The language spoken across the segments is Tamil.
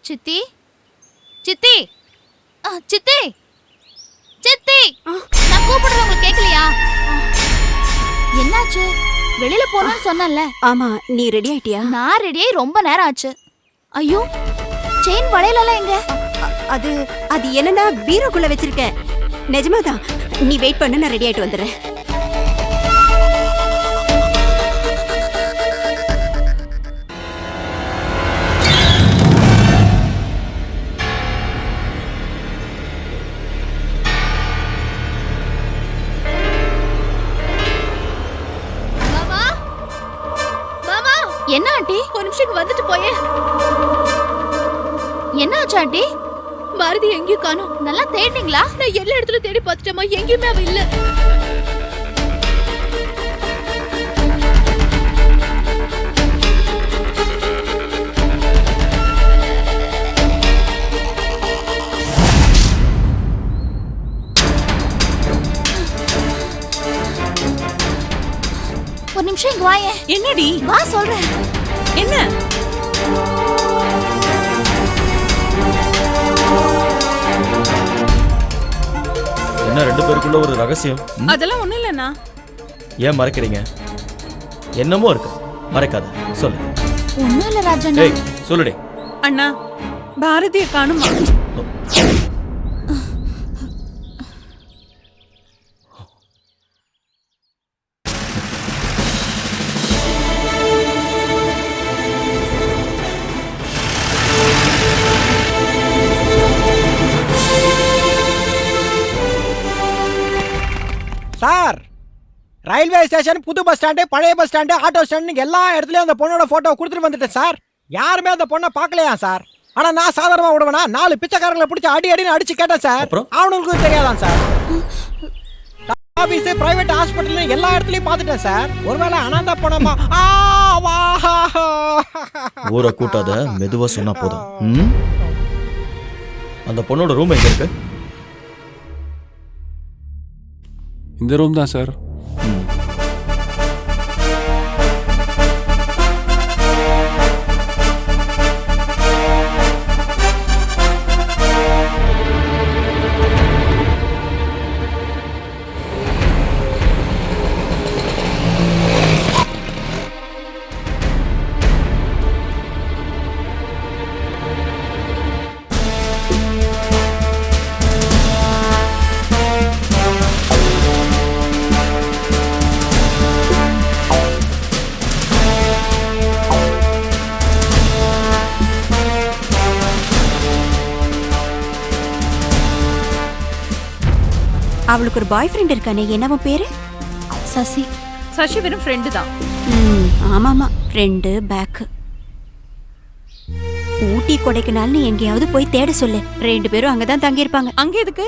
சித்தி சித்தி சித்தி சித்தி நான் கூப்பிடுறது உங்களுக்கு கேட்கலையா? என்னாச்சு? வெளியில போறேன்னு சொன்னேன்ல. ஆமா, நீ ரெடி ஆயிட்டியா? நான் ரெடியாகி ரொம்ப நேரம் ஆச்சு. ஐயோ, செயின் வளையலெல்லாம் எங்க? அது என்னன்னா பீரோக்குள்ள வச்சிருக்கேன். நிஜமாதான், நீ வெயிட் பண்ணு, நான் ரெடி ஆயிட்டு வந்துடுறேன். என்ன ஆண்டி? ஒரு நிமிஷம் வந்துட்டு போயே. என்ன ஆச்சு ஆண்டி? மருதி எங்கேயும் காணோம். நல்லா தேடினீங்களா? நான் எல்லா இடத்துல தேடி பார்த்துட்டேமா, எங்கேயுமே அவ இல்ல. ஒரு நிமிஷம் இங்க வாயே. என்னடி? வா சொல்றேன். என்ன? என்ன ரெண்டு பேருக்குள்ள ஒரு ரகசியம்? அதெல்லாம் ஒண்ணும் இல்லண்ணா. ஏன் மறைக்கிறீங்க? என்னமோ இருக்கு, மறைக்காத, சொல்லு. ஒண்ணும் இல்ல ராஜண்ணா. ஏய் சொல்லுடி. அண்ணா, பாரதிய காணுமா? சார், ரயில்வே ஸ்டேஷன், புது பஸ் ஸ்டாண்டு, பழைய பஸ் ஸ்டாண்டு, ஆட்டோ ஸ்டாண்டு, எல்லா இடத்துலயும் அந்த பொண்ணோட போட்டோ கொடுத்துட்டு வந்துட்டேன் சார். யாருமே அந்த பொண்ணை பார்க்கலையா சார்? ஆனா நான் சாதாரணமா விடுவேனா? 4 பிச்சைக்காரங்களை பிடிச்சி அடின்னு அடிச்சு கேட்டேன் சார். அவனுக்கும் தெரியாதான் சார். ஆபீஸ், பிரைவேட் ஹாஸ்பிட்டல் எல்லா இடத்துலயும் பார்த்துட்டேன் சார். ஒருவேளை அனந்தா போனமா? ஊரை கூட்டாத, மெதுவா சொன்னா போதும். அந்த பொண்ணோட ரூம் எங்க இருக்கு? இந்த ரூம் தான் சார். அவளுக்கு ஒரு பாய் ஃப்ரெண்ட் இருக்கானே, என்னவோ பேரு? சசி. சசி வெறும் ஃப்ரெண்டு தான். ஆமாமா, ஃப்ரெண்டு பேக். ஊட்டி கொடைக்கானல்னு எங்கேயாவது போய் தேட சொல்லு. 2 பேரும் அங்கதான் தங்கி இருப்பாங்க. அங்க எதுக்கு?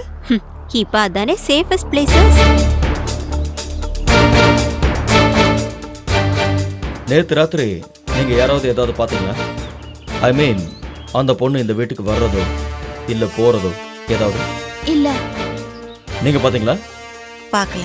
இப்ப அதானே சேஃபஸ்ட் பிளேஸ். நேத்து ராத்திரி நீங்க யாராவது ஏதாவது பாத்தீங்களா? ஐ மீன், அந்த பொண்ணு இந்த வீட்டுக்கு வர்றதோ இல்ல போறதோ ஏதாவது? இல்ல. நீங்க பாத்தீங்களா? பார்க்கல.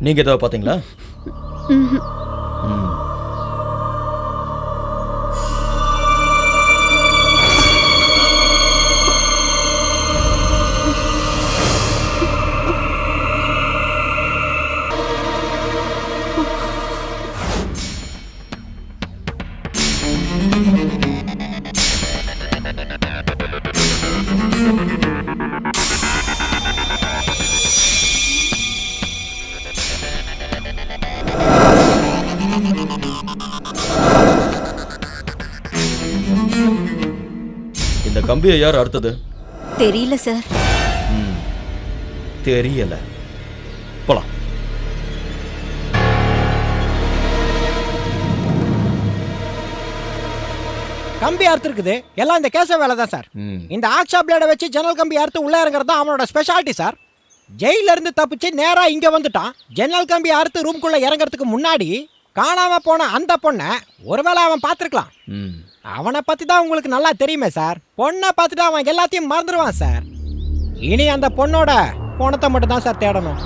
நீங்க ஏதாவது பாத்தீங்களா? இந்த கம்பியை யார் அறுத்தது? தெரியல சார். தெரியல. போலாம். கம்பி அறுத்துருக்குது, எல்லாம் இந்த கேச வேலை தான் சார். இந்த ஆக்ஷா பிளேட வச்சு ஜன்னல் கம்பி அறுத்து உள்ள இறங்குறது தான் அவனோட ஸ்பெஷாலிட்டி சார். ஜெயில இருந்து தப்பிச்சு நேரா இங்க வந்துட்டான். ஜன்னல் கம்பி அறுத்து ரூம்குள்ள இறங்குறதுக்கு முன்னாடி காணாம போன அந்த பொண்ணை ஒருவேளை அவன் பார்த்துருக்கலாம். ம் அவனை பத்தி தான் உங்களுக்கு நல்லா தெரியுமே சார். பொண்ணை பார்த்துட்டு அவன் எல்லாத்தையும் மறந்துடுவான் சார். இனி அந்த பொண்ணோட பணத்தை மட்டும் தான் சார் தேடணும்.